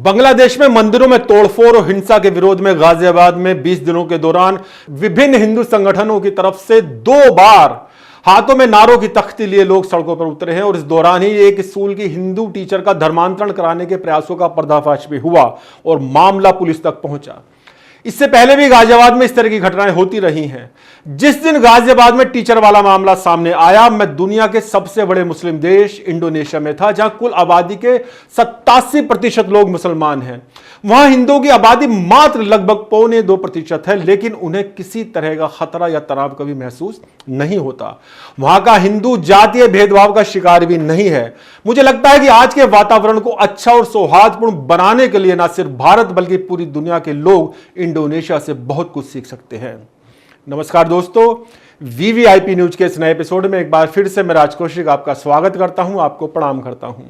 बांग्लादेश में मंदिरों में तोड़फोड़ और हिंसा के विरोध में गाजियाबाद में 20 दिनों के दौरान विभिन्न हिंदू संगठनों की तरफ से 2 बार हाथों में नारों की तख्ती लिए लोग सड़कों पर उतरे हैं और इस दौरान ही एक स्कूल की हिंदू टीचर का धर्मांतरण कराने के प्रयासों का पर्दाफाश भी हुआ और मामला पुलिस तक पहुंचा। इससे पहले भी गाजियाबाद में इस तरह की घटनाएं होती रही हैं। जिस दिन गाजियाबाद में टीचर वाला मामला सामने आया, मैं दुनिया के सबसे बड़े मुस्लिम देश इंडोनेशिया में था, जहां कुल आबादी के 87% लोग मुसलमान हैं। वहां हिंदुओं की आबादी मात्र लगभग 0.25% है, लेकिन उन्हें किसी तरह का खतरा या तनाव कभी महसूस नहीं होता। वहां का हिंदू जातीय भेदभाव का शिकार भी नहीं है। मुझे लगता है कि आज के वातावरण को अच्छा और सौहार्दपूर्ण बनाने के लिए न सिर्फ भारत बल्कि पूरी दुनिया के लोग इंडोनेशिया से बहुत कुछ सीख सकते हैं। नमस्कार दोस्तों, वीवीआईपी न्यूज के इस नए एपिसोड में एक बार फिर से मैं राज कौशिक आपका स्वागत करता हूं, आपको प्रणाम करता हूं।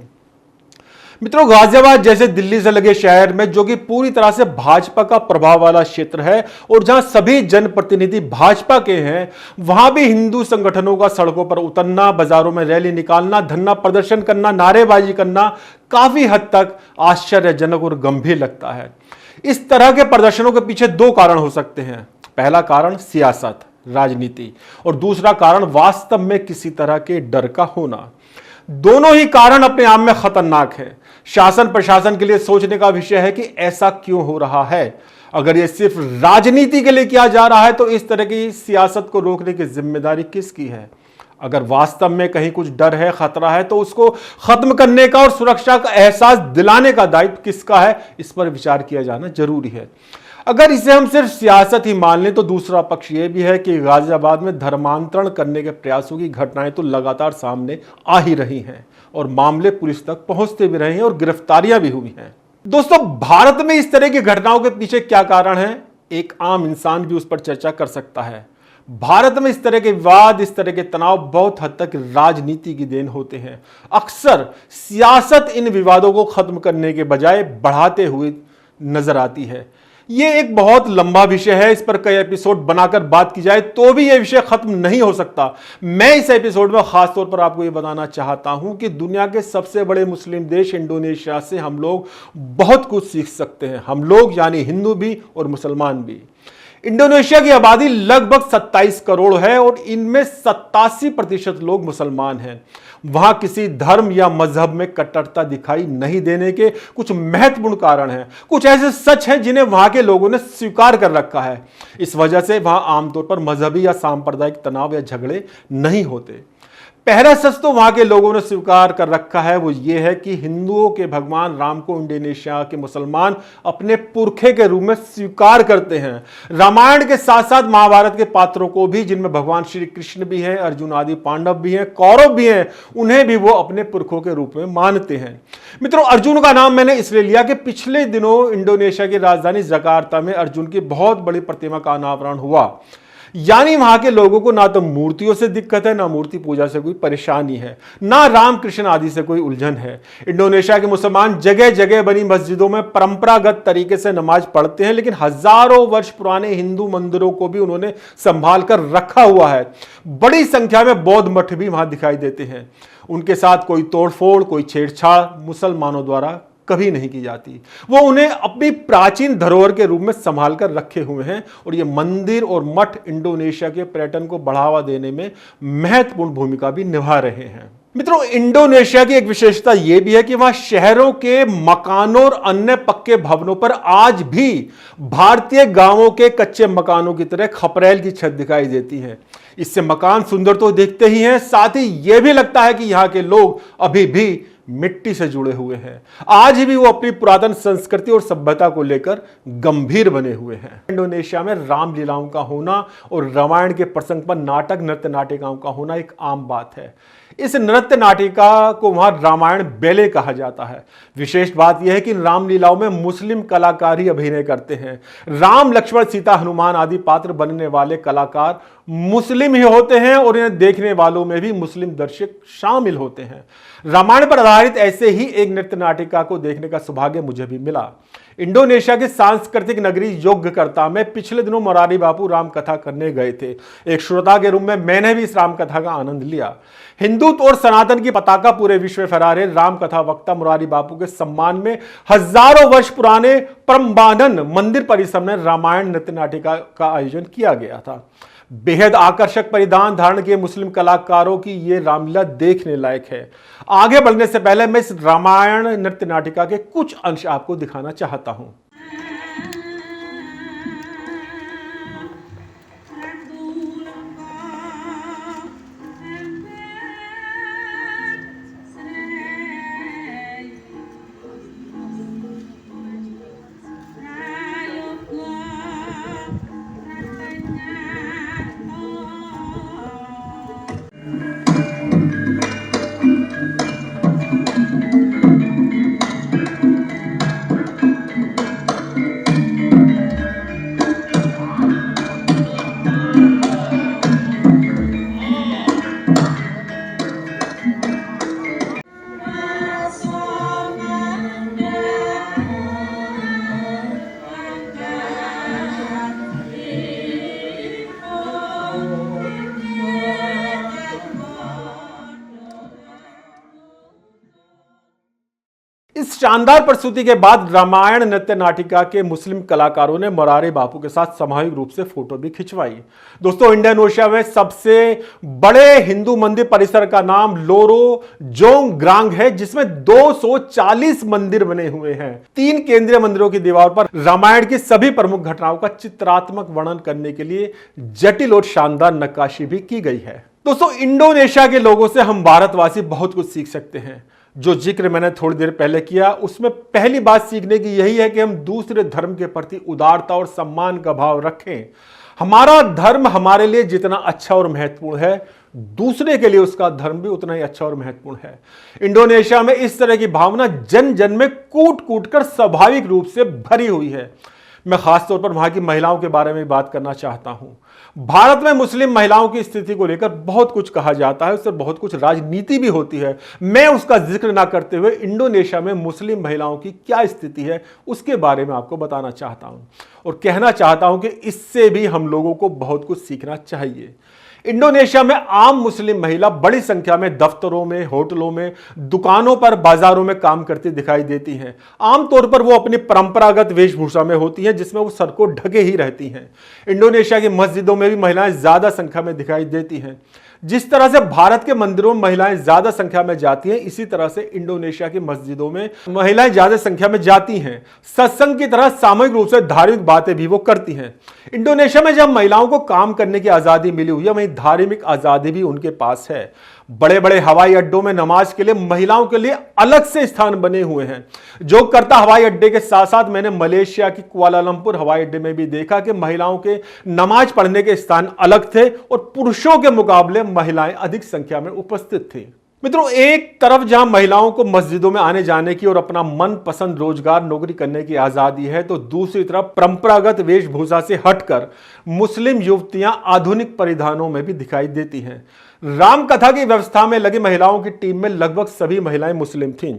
मित्रों, गाजियाबाद जैसे दिल्ली से लगे शहर में, जो कि पूरी तरह से भाजपा का प्रभाव वाला क्षेत्र है और जहां सभी जनप्रतिनिधि भाजपा के हैं, वहां भी हिंदू संगठनों का सड़कों पर उतरना, बाजारों में रैली निकालना, धरना प्रदर्शन करना, नारेबाजी करना काफी हद तक आश्चर्यजनक और गंभीर लगता है। इस तरह के प्रदर्शनों के पीछे 2 कारण हो सकते हैं। पहला कारण सियासत, राजनीति, और दूसरा कारण वास्तव में किसी तरह के डर का होना। दोनों ही कारण अपने आप में खतरनाक है। शासन प्रशासन के लिए सोचने का विषय है कि ऐसा क्यों हो रहा है। अगर यह सिर्फ राजनीति के लिए किया जा रहा है तो इस तरह की सियासत को रोकने की जिम्मेदारी किसकी है? अगर वास्तव में कहीं कुछ डर है, खतरा है, तो उसको खत्म करने का और सुरक्षा का एहसास दिलाने का दायित्व किसका है, इस पर विचार किया जाना जरूरी है। अगर इसे हम सिर्फ सियासत ही मान लें तो दूसरा पक्ष यह भी है कि गाजियाबाद में धर्मांतरण करने के प्रयासों की घटनाएं तो लगातार सामने आ ही रही हैं और मामले पुलिस तक पहुंचते भी रहे हैं और गिरफ्तारियां भी हुई हैं। दोस्तों, भारत में इस तरह की घटनाओं के पीछे क्या कारण है, एक आम इंसान भी उस पर चर्चा कर सकता है। भारत में इस तरह के विवाद, इस तरह के तनाव बहुत हद तक राजनीति की देन होते हैं। अक्सर सियासत इन विवादों को खत्म करने के बजाय बढ़ाते हुए नजर आती है। यह एक बहुत लंबा विषय है, इस पर कई एपिसोड बनाकर बात की जाए तो भी यह विषय खत्म नहीं हो सकता। मैं इस एपिसोड में खासतौर पर आपको यह बताना चाहता हूं कि दुनिया के सबसे बड़े मुस्लिम देश इंडोनेशिया से हम लोग बहुत कुछ सीख सकते हैं। हम लोग यानी हिंदू भी और मुसलमान भी। इंडोनेशिया की आबादी लगभग 27 करोड़ है और इनमें 87% लोग मुसलमान हैं। वहां किसी धर्म या मजहब में कट्टरता दिखाई नहीं देने के कुछ महत्वपूर्ण कारण हैं। कुछ ऐसे सच हैं जिन्हें वहां के लोगों ने स्वीकार कर रखा है। इस वजह से वहां आमतौर पर मजहबी या सांप्रदायिक तनाव या झगड़े नहीं होते। पहला सच तो वहां के लोगों ने स्वीकार कर रखा है, वो ये है कि हिंदुओं के भगवान राम को इंडोनेशिया के मुसलमान अपने पुरखे के रूप में स्वीकार करते हैं। रामायण के साथ साथ महाभारत के पात्रों को भी, जिनमें भगवान श्री कृष्ण भी हैं, अर्जुन आदि पांडव भी हैं, कौरव भी हैं, उन्हें भी वो अपने पुरखों के रूप में मानते हैं। मित्रों, अर्जुन का नाम मैंने इसलिए लिया कि पिछले दिनों इंडोनेशिया की राजधानी जकार्ता में अर्जुन की बहुत बड़ी प्रतिमा का अनावरण हुआ। यानी वहां के लोगों को ना तो मूर्तियों से दिक्कत है, ना मूर्ति पूजा से कोई परेशानी है, ना राम कृष्ण आदि से कोई उलझन है। इंडोनेशिया के मुसलमान जगह जगह बनी मस्जिदों में परंपरागत तरीके से नमाज पढ़ते हैं, लेकिन हजारों वर्ष पुराने हिंदू मंदिरों को भी उन्होंने संभाल कर रखा हुआ है। बड़ी संख्या में बौद्ध मठ भी वहां दिखाई देते हैं। उनके साथ कोई तोड़फोड़, कोई छेड़छाड़ मुसलमानों द्वारा कभी नहीं की जाती। वो उन्हें अपनी प्राचीन धरोहर के रूप में संभाल कर रखे हुए हैं और ये मंदिर और मठ इंडोनेशिया के पर्यटन को बढ़ावा देने में महत्वपूर्ण भूमिका भी निभा रहे हैं। मित्रों, इंडोनेशिया की एक विशेषता यह भी है कि वहां शहरों के मकानों और अन्य पक्के भवनों पर आज भी भारतीय गांवों के कच्चे मकानों की तरह खपरेल की छत दिखाई देती है। इससे मकान सुंदर तो दिखते ही हैं, साथ ही यह भी लगता है कि यहां के लोग अभी भी मिट्टी से जुड़े हुए हैं। आज भी वो अपनी पुरातन संस्कृति और सभ्यता को लेकर गंभीर बने हुए हैं। इंडोनेशिया में रामलीलाओं का होना और रामायण के प्रसंग पर नाटक, नृत्य नाटिकाओं का होना एक आम बात है। इस नृत्य नाटिका को वहां रामायण बेले कहा जाता है। विशेष बात यह है कि रामलीलाओं में मुस्लिम कलाकार ही अभिनय करते हैं। राम, लक्ष्मण, सीता, हनुमान आदि पात्र बनने वाले कलाकार मुस्लिम ही होते हैं और इन्हें देखने वालों में भी मुस्लिम दर्शक शामिल होते हैं। रामायण पर आधारित ऐसे ही एक नृत्य नाटिका को देखने का सौभाग्य मुझे भी मिला। इंडोनेशिया की सांस्कृतिक नगरी योग्यकर्ता में पिछले दिनों मोरारी बापू राम कथा करने गए थे। एक श्रोता के रूप में मैंने भी इस राम कथा का आनंद लिया। हिंदुत्व और सनातन की पताका पूरे विश्व में फहरा रहे राम कथा वक्ता मोरारी बापू के सम्मान में हजारों वर्ष पुराने परमबानन मंदिर परिसर में रामायण नृत्य नाटिका का आयोजन किया गया था। बेहद आकर्षक परिधान धारण किए मुस्लिम कलाकारों की यह रामलीला देखने लायक है। आगे बढ़ने से पहले मैं इस रामायण नृत्य नाटिका के कुछ अंश आपको दिखाना चाहता हूं। इस शानदार प्रस्तुति के बाद रामायण नृत्य नाटिका के मुस्लिम कलाकारों ने मोरारी बापू के साथ सामूहिक रूप से फोटो भी खिंचवाई। दोस्तों, इंडोनेशिया में सबसे बड़े हिंदू मंदिर परिसर का नाम लोरो जोंग ग्रांग है, जिसमें 240 मंदिर बने हुए हैं। 3 केंद्रीय मंदिरों की दीवार पर रामायण की सभी प्रमुख घटनाओं का चित्रात्मक वर्णन करने के लिए जटिल और शानदार नक्काशी भी की गई है। दोस्तों, इंडोनेशिया के लोगों से हम भारतवासी बहुत कुछ सीख सकते हैं। जो जिक्र मैंने थोड़ी देर पहले किया, उसमें पहली बात सीखने की यही है कि हम दूसरे धर्म के प्रति उदारता और सम्मान का भाव रखें। हमारा धर्म हमारे लिए जितना अच्छा और महत्वपूर्ण है, दूसरे के लिए उसका धर्म भी उतना ही अच्छा और महत्वपूर्ण है। इंडोनेशिया में इस तरह की भावना जन जन में कूट कूट कर स्वाभाविक रूप से भरी हुई है। मैं खासतौर पर वहां की महिलाओं के बारे में बात करना चाहता हूं। भारत में मुस्लिम महिलाओं की स्थिति को लेकर बहुत कुछ कहा जाता है, उससे बहुत कुछ राजनीति भी होती है। मैं उसका जिक्र ना करते हुए इंडोनेशिया में मुस्लिम महिलाओं की क्या स्थिति है उसके बारे में आपको बताना चाहता हूं और कहना चाहता हूं कि इससे भी हम लोगों को बहुत कुछ सीखना चाहिए। इंडोनेशिया में आम मुस्लिम महिला बड़ी संख्या में दफ्तरों में, होटलों में, दुकानों पर, बाजारों में काम करती दिखाई देती हैं। आमतौर पर वो अपनी परंपरागत वेशभूषा में होती हैं, जिसमें वो सर को ढके ही रहती हैं। इंडोनेशिया की मस्जिदों में भी महिलाएं ज्यादा संख्या में दिखाई देती हैं। जिस तरह से भारत के मंदिरों में महिलाएं ज्यादा संख्या में जाती हैं, इसी तरह से इंडोनेशिया की मस्जिदों में महिलाएं ज्यादा संख्या में जाती हैं। सत्संग की तरह सामूहिक रूप से धार्मिक बातें भी वो करती हैं। इंडोनेशिया में जब महिलाओं को काम करने की आजादी मिली हुई है, वहीं धार्मिक आजादी भी उनके पास है। बड़े बड़े हवाई अड्डों में नमाज के लिए महिलाओं के लिए अलग से स्थान बने हुए हैं। जोग्यकर्ता हवाई अड्डे के साथ साथ मैंने मलेशिया की कुआलालंपुर हवाई अड्डे में भी देखा कि महिलाओं के नमाज पढ़ने के स्थान अलग थे और पुरुषों के मुकाबले महिलाएं अधिक संख्या में उपस्थित थी। मित्रों, एक तरफ जहां महिलाओं को मस्जिदों में आने जाने की और अपना मनपसंद रोजगार नौकरी करने की आजादी है, तो दूसरी तरफ परंपरागत वेशभूषा से हटकर मुस्लिम युवतियां आधुनिक परिधानों में भी दिखाई देती हैं। रामकथा की व्यवस्था में लगी महिलाओं की टीम में लगभग सभी महिलाएं मुस्लिम थीं।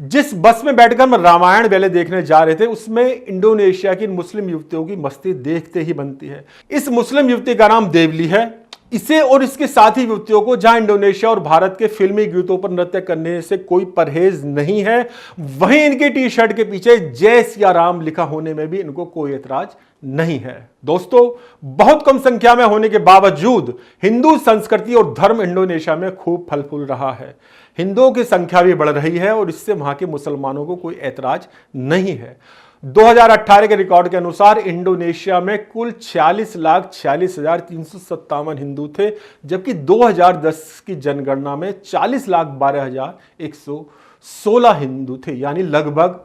जिस बस में बैठकर हम रामायण वेले देखने जा रहे थे, उसमें इंडोनेशिया की मुस्लिम युवतियों की मस्ती देखते ही बनती है। इस मुस्लिम युवती का नाम देवली है। इसे और इसके साथी युवतियों को जहां इंडोनेशिया और भारत के फिल्मी गीतों पर नृत्य करने से कोई परहेज नहीं है, वहीं इनके टी शर्ट के पीछे जय सिया राम लिखा होने में भी इनको कोई एतराज नहीं है। दोस्तों, बहुत कम संख्या में होने के बावजूद हिंदू संस्कृति और धर्म इंडोनेशिया में खूब फल फूल रहा है। हिंदुओं की संख्या भी बढ़ रही है और इससे वहां के मुसलमानों को कोई एतराज नहीं है। 2018 के रिकॉर्ड के अनुसार इंडोनेशिया में कुल 46,46,357 हिंदू थे, जबकि 2010 की जनगणना में 40,12,116 हिंदू थे, यानी लगभग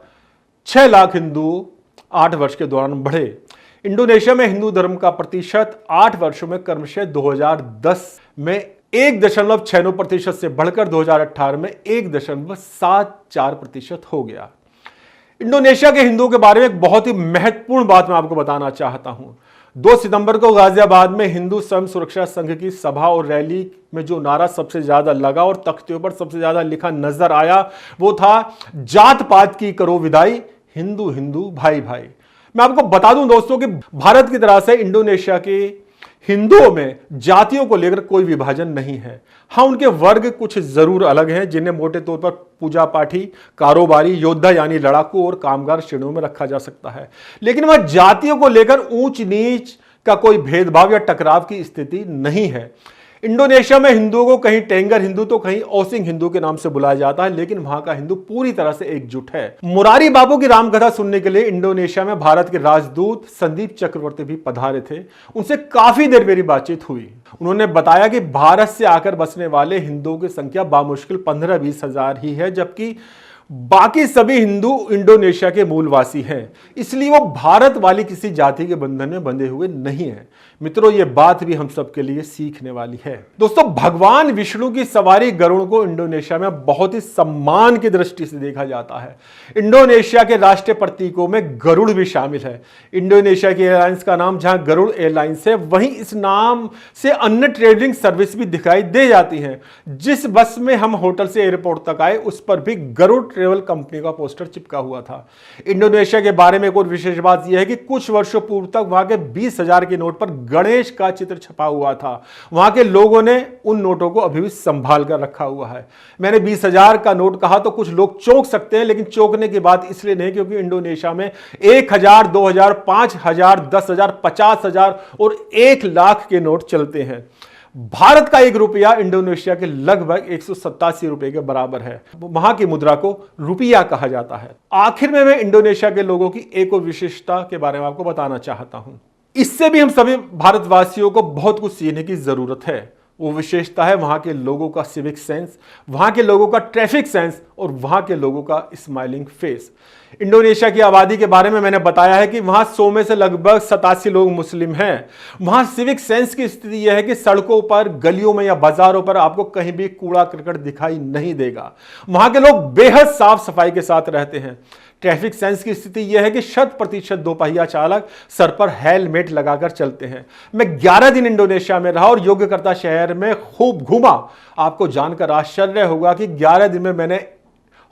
6 लाख हिंदू 8 वर्ष के दौरान बढ़े। इंडोनेशिया में हिंदू धर्म का प्रतिशत 8 वर्षों में क्रमशः 2010 में 1.69% से बढ़कर 2018 में 1.74% हो गया। इंडोनेशिया के हिंदुओं के बारे में एक बहुत ही महत्वपूर्ण बात मैं आपको बताना चाहता हूं। 2 सितंबर को गाजियाबाद में हिंदू स्वयं सुरक्षा संघ की सभा और रैली में जो नारा सबसे ज्यादा लगा और तख्तियों पर सबसे ज्यादा लिखा नजर आया, वो था जात पात की करो विदाई, हिंदू हिंदू भाई भाई। मैं आपको बता दूं दोस्तों कि भारत की तरह से इंडोनेशिया के हिंदुओं में जातियों को लेकर कोई विभाजन नहीं है। हाँ, उनके वर्ग कुछ जरूर अलग हैं, जिन्हें मोटे तौर पर पूजा पाठी, कारोबारी, योद्धा यानी लड़ाकू और कामगार श्रेणियों में रखा जा सकता है। लेकिन वह जातियों को लेकर ऊंच नीच का कोई भेदभाव या टकराव की स्थिति नहीं है। इंडोनेशिया में हिंदुओं को कहीं टेंगर हिंदू तो कहीं ओसिंग हिंदू के नाम से बुलाया जाता है, लेकिन वहां का हिंदू पूरी तरह से एकजुट है। मुरारी बाबू की रामकथा सुनने के लिए इंडोनेशिया में भारत के राजदूत संदीप चक्रवर्ती भी पधारे थे। उनसे काफी देर मेरी बातचीत हुई। उन्होंने बताया कि भारत से आकर बसने वाले हिंदुओं की संख्या बामुश्किल 15-20 हजार ही है, जबकि बाकी सभी हिंदू इंडोनेशिया के मूलवासी हैं, इसलिए वो भारत वाली किसी जाति के बंधन में बंधे हुए नहीं है। मित्रों, ये बात भी हम सब के लिए सीखने वाली है। दोस्तों, भगवान विष्णु की सवारी गरुड़ को इंडोनेशिया में बहुत ही सम्मान की दृष्टि से देखा जाता है। इंडोनेशिया के राष्ट्रीय प्रतीकों में गरुड़ भी शामिल है। इंडोनेशिया की एयरलाइंस का नाम जहां गरुड़ एयरलाइंस है, वहीं इस नाम से अन्य ट्रेवलिंग सर्विस भी दिखाई दे जाती है। जिस बस में हम होटल से एयरपोर्ट तक आए, उस पर भी गरुड़ ट्रेवल कंपनी का पोस्टर चिपका हुआ था। इंडोनेशिया के बारे में एक और विशेष बात यह है कि कुछ वर्षों पूर्व तक वहां के 20,000 के नोट पर गणेश का चित्र छपा हुआ था। वहां के लोगों ने उन नोटों को अभी भी संभाल कर रखा हुआ है। मैंने 20,000 का नोट कहा तो कुछ लोग चौंक सकते हैं, लेकिन चौंकने की बात इसलिए नहीं क्योंकि इंडोनेशिया में 1,000, 2,000, 5,000, 10,000, 50,000 और 1 लाख के नोट चलते हैं। भारत का 1 रुपया इंडोनेशिया के लगभग 187 रुपए के बराबर है। वहां की मुद्रा को रुपया कहा जाता है। आखिर में मैं इंडोनेशिया के लोगों की एक और विशेषता के बारे में आपको बताना चाहता हूं। इससे भी हम सभी भारतवासियों को बहुत कुछ सीखने की जरूरत है। वो विशेषता है वहां के लोगों का सिविक सेंस, वहां के लोगों का ट्रैफिक सेंस और वहां के लोगों का स्माइलिंग फेस। इंडोनेशिया की आबादी के बारे में मैंने बताया है कि वहां 100 में से लगभग 87 लोग मुस्लिम हैं। वहां सिविक सेंस की स्थिति यह है कि सड़कों पर, गलियों में या बाजारों पर आपको कहीं भी कूड़ा करकट दिखाई नहीं देगा। वहां के लोग बेहद साफ सफाई के साथ रहते हैं। ट्रैफिक सेंस की स्थिति यह है कि 100% दोपहिया चालक सर पर हेलमेट लगाकर चलते हैं। मैं 11 दिन इंडोनेशिया में रहा और योग्यकर्ता शहर में खूब घूमा। आपको जानकर आश्चर्य होगा कि 11 दिन में मैंने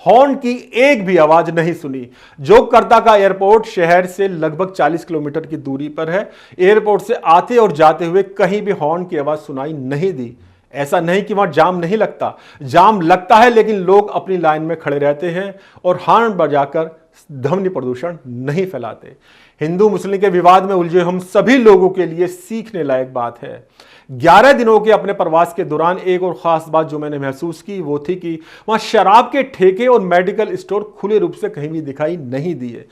हॉर्न की एक भी आवाज नहीं सुनी। जोग्यकर्ता का एयरपोर्ट शहर से लगभग 40 किलोमीटर की दूरी पर है। एयरपोर्ट से आते और जाते हुए कहीं भी हॉर्न की आवाज सुनाई नहीं दी। ऐसा नहीं कि वहां जाम नहीं लगता, जाम लगता है, लेकिन लोग अपनी लाइन में खड़े रहते हैं और हॉर्न बजाकर ध्वनि प्रदूषण नहीं फैलाते। हिंदू मुस्लिम के विवाद में उलझे हम सभी लोगों के लिए सीखने लायक बात है। 11 दिनों के अपने प्रवास के दौरान एक और खास बात जो मैंने महसूस की वो थी कि वहां शराब के ठेके और मेडिकल स्टोर खुले रूप से कहीं भी दिखाई नहीं दिए।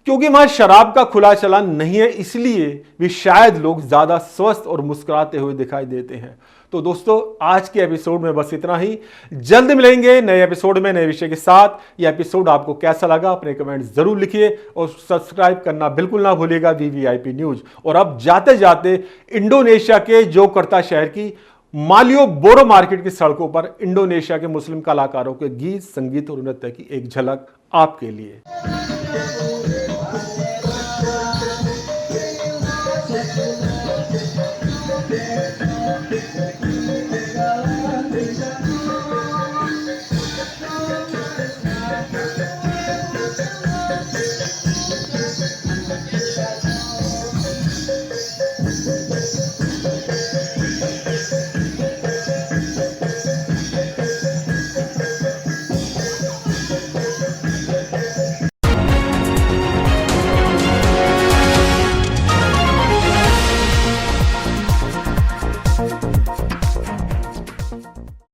क्योंकि वहां शराब का खुला चलन नहीं है, इसलिए भी शायद लोग ज्यादा स्वस्थ और मुस्कुराते हुए दिखाई देते हैं। तो दोस्तों, आज के एपिसोड में बस इतना ही। जल्द मिलेंगे नए एपिसोड में नए विषय के साथ। यह एपिसोड आपको कैसा लगा अपने कमेंट जरूर लिखिए और सब्सक्राइब करना बिल्कुल ना भूलिएगा VVIP न्यूज। और अब जाते जाते इंडोनेशिया के जोग्यकर्ता शहर की मालियोबोरो मार्केट की सड़कों पर इंडोनेशिया के मुस्लिम कलाकारों के गीत, संगीत और नृत्य की एक झलक आपके लिए।